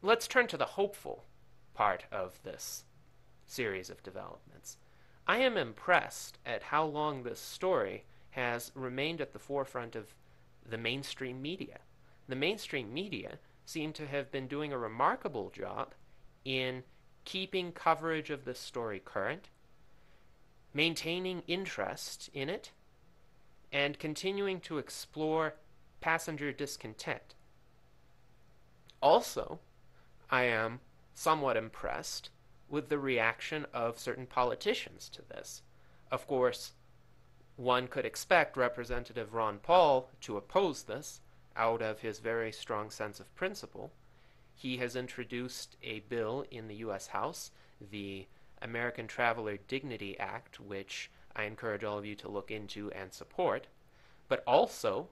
let's turn to the hopeful part of this series of developments. I am impressed at how long this story has remained at the forefront of the mainstream media. The mainstream media seem to have been doing a remarkable job in keeping coverage of this story current, maintaining interest in it, and continuing to explore passenger discontent. Also, I am somewhat impressed with the reaction of certain politicians to this. Of course, one could expect Representative Ron Paul to oppose this out of his very strong sense of principle. He has introduced a bill in the U.S. House, the American Traveler Dignity Act, which I encourage all of you to look into and support, but also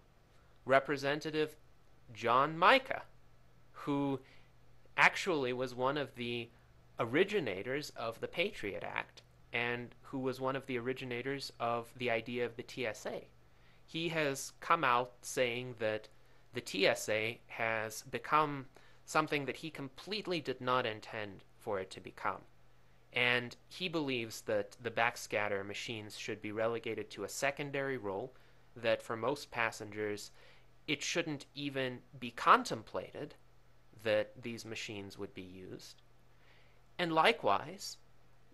Representative John Mica, who actually was one of the originators of the Patriot Act and who was one of the originators of the idea of the TSA. He has come out saying that the TSA has become something that he completely did not intend for it to become. And he believes that the backscatter machines should be relegated to a secondary role, that for most passengers, it shouldn't even be contemplated that these machines would be used. And likewise,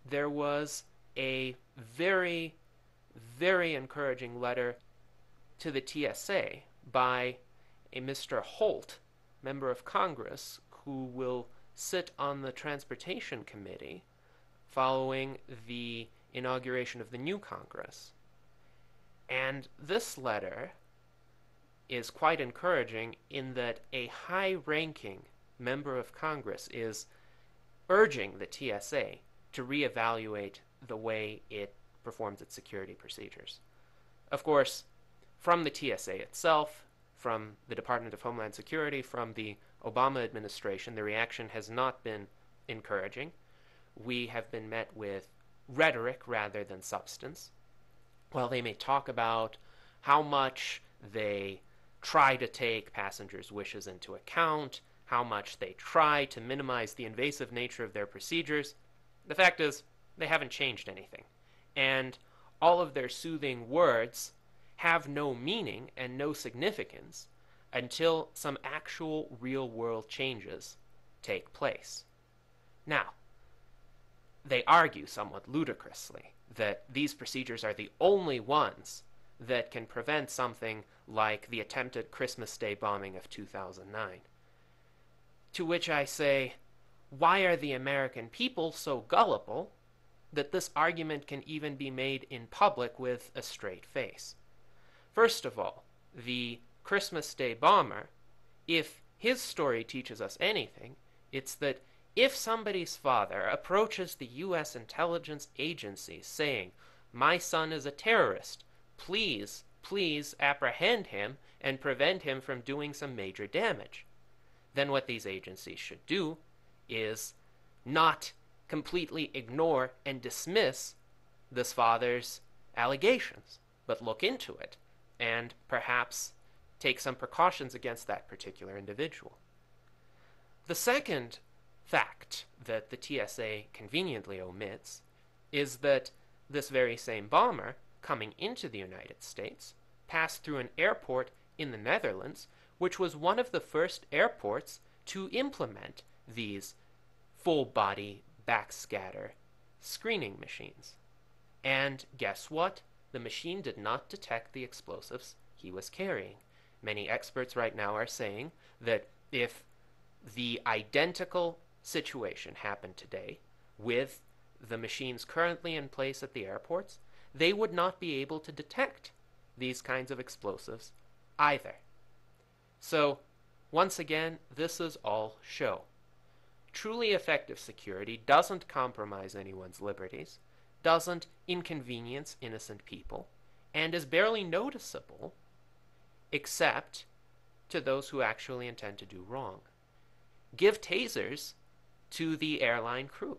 there was a very, very encouraging letter to the TSA by a Mr. Holt, member of Congress, who will sit on the Transportation Committee following the inauguration of the new Congress. And this letter is quite encouraging in that a high-ranking member of Congress is urging the TSA to reevaluate the way it performs its security procedures. Of course, from the TSA itself, from the Department of Homeland Security, from the Obama administration, the reaction has not been encouraging. We have been met with rhetoric rather than substance. While they may talk about how much they try to take passengers' wishes into account, how much they try to minimize the invasive nature of their procedures, the fact is they haven't changed anything. And all of their soothing words have no meaning and no significance until some actual real-world changes take place. Now, they argue somewhat ludicrously that these procedures are the only ones that can prevent something like the attempted Christmas Day bombing of 2009. To which I say, why are the American people so gullible that this argument can even be made in public with a straight face? First of all, the Christmas Day bomber, if his story teaches us anything, it's that if somebody's father approaches the U.S. intelligence agency saying, "My son is a terrorist, please apprehend him and prevent him from doing some major damage," then what these agencies should do is not completely ignore and dismiss this father's allegations, but look into it and perhaps take some precautions against that particular individual. The second fact that the TSA conveniently omits is that this very same bomber, coming into the United States, passed through an airport in the Netherlands, which was one of the first airports to implement these full-body backscatter screening machines. And guess what? The machine did not detect the explosives he was carrying. Many experts right now are saying that if the identical situation happened today with the machines currently in place at the airports, they would not be able to detect these kinds of explosives either. So, once again, this is all show. Truly effective security doesn't compromise anyone's liberties, doesn't inconvenience innocent people, and is barely noticeable except to those who actually intend to do wrong. Give tasers to the airline crew.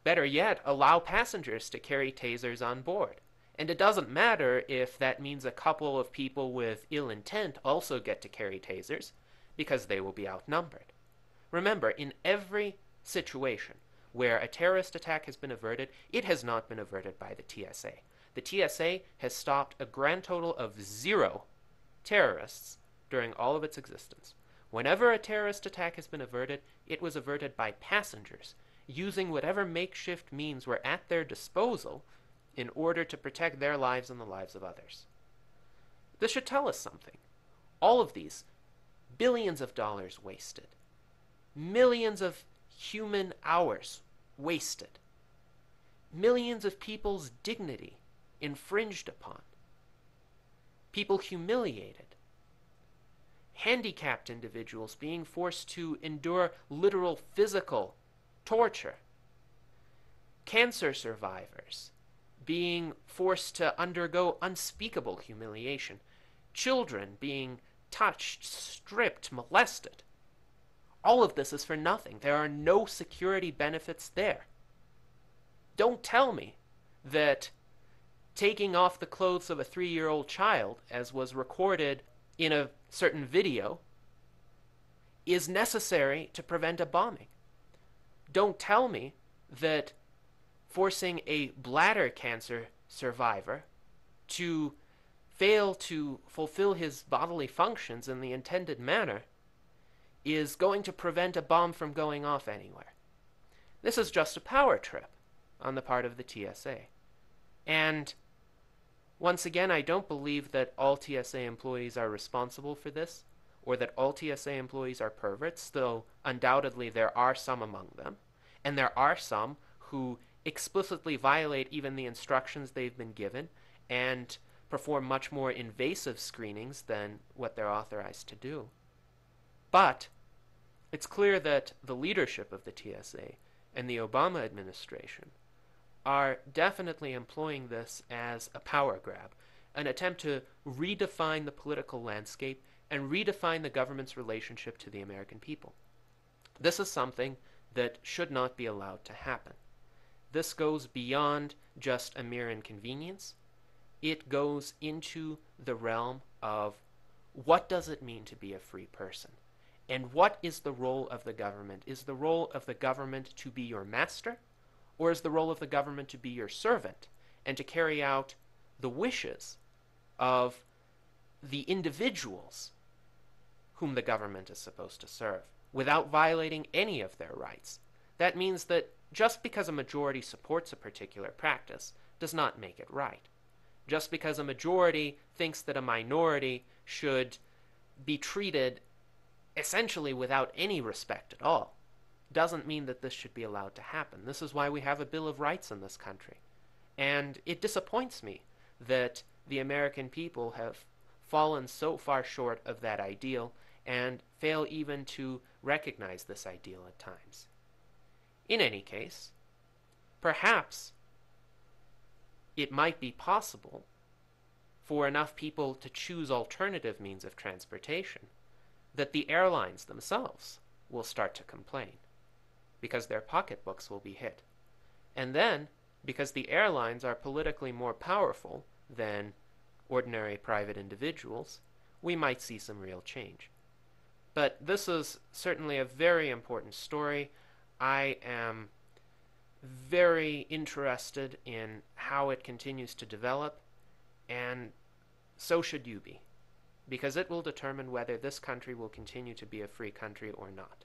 Better yet, allow passengers to carry tasers on board. And it doesn't matter if that means a couple of people with ill intent also get to carry tasers, because they will be outnumbered. Remember, in every situation where a terrorist attack has been averted, it has not been averted by the TSA. The TSA has stopped a grand total of 0 terrorists during all of its existence. Whenever a terrorist attack has been averted, it was averted by passengers, using whatever makeshift means were at their disposal in order to protect their lives and the lives of others. This should tell us something. All of these, billions of dollars wasted, millions of human hours wasted, millions of people's dignity infringed upon, people humiliated, handicapped individuals being forced to endure literal physical torture, cancer survivors being forced to undergo unspeakable humiliation, children being touched, stripped, molested. All of this is for nothing. There are no security benefits there. Don't tell me that taking off the clothes of a 3-year-old child, as was recorded in a certain video, is necessary to prevent a bombing. Don't tell me that forcing a bladder cancer survivor to fail to fulfill his bodily functions in the intended manner is going to prevent a bomb from going off anywhere. This is just a power trip on the part of the TSA. And once again, I don't believe that all TSA employees are responsible for this, or that all TSA employees are perverts, though undoubtedly there are some among them, and there are some who explicitly violate even the instructions they've been given and perform much more invasive screenings than what they're authorized to do. But it's clear that the leadership of the TSA and the Obama administration are definitely employing this as a power grab, an attempt to redefine the political landscape and redefine the government's relationship to the American people. This is something that should not be allowed to happen. This goes beyond just a mere inconvenience. It goes into the realm of what does it mean to be a free person? And what is the role of the government? Is the role of the government to be your master? Or is the role of the government to be your servant and to carry out the wishes of the individuals whom the government is supposed to serve without violating any of their rights? That means that just because a majority supports a particular practice does not make it right. Just because a majority thinks that a minority should be treated essentially without any respect at all doesn't mean that this should be allowed to happen. This is why we have a Bill of Rights in this country. And it disappoints me that the American people have fallen so far short of that ideal and fail even to recognize this ideal at times. In any case, perhaps it might be possible for enough people to choose alternative means of transportation that the airlines themselves will start to complain because their pocketbooks will be hit. And then, because the airlines are politically more powerful than ordinary private individuals, we might see some real change. But this is certainly a very important story. I am very interested in how it continues to develop, and so should you be, because it will determine whether this country will continue to be a free country or not.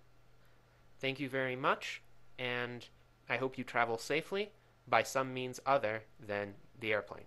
Thank you very much, and I hope you travel safely by some means other than the airplane.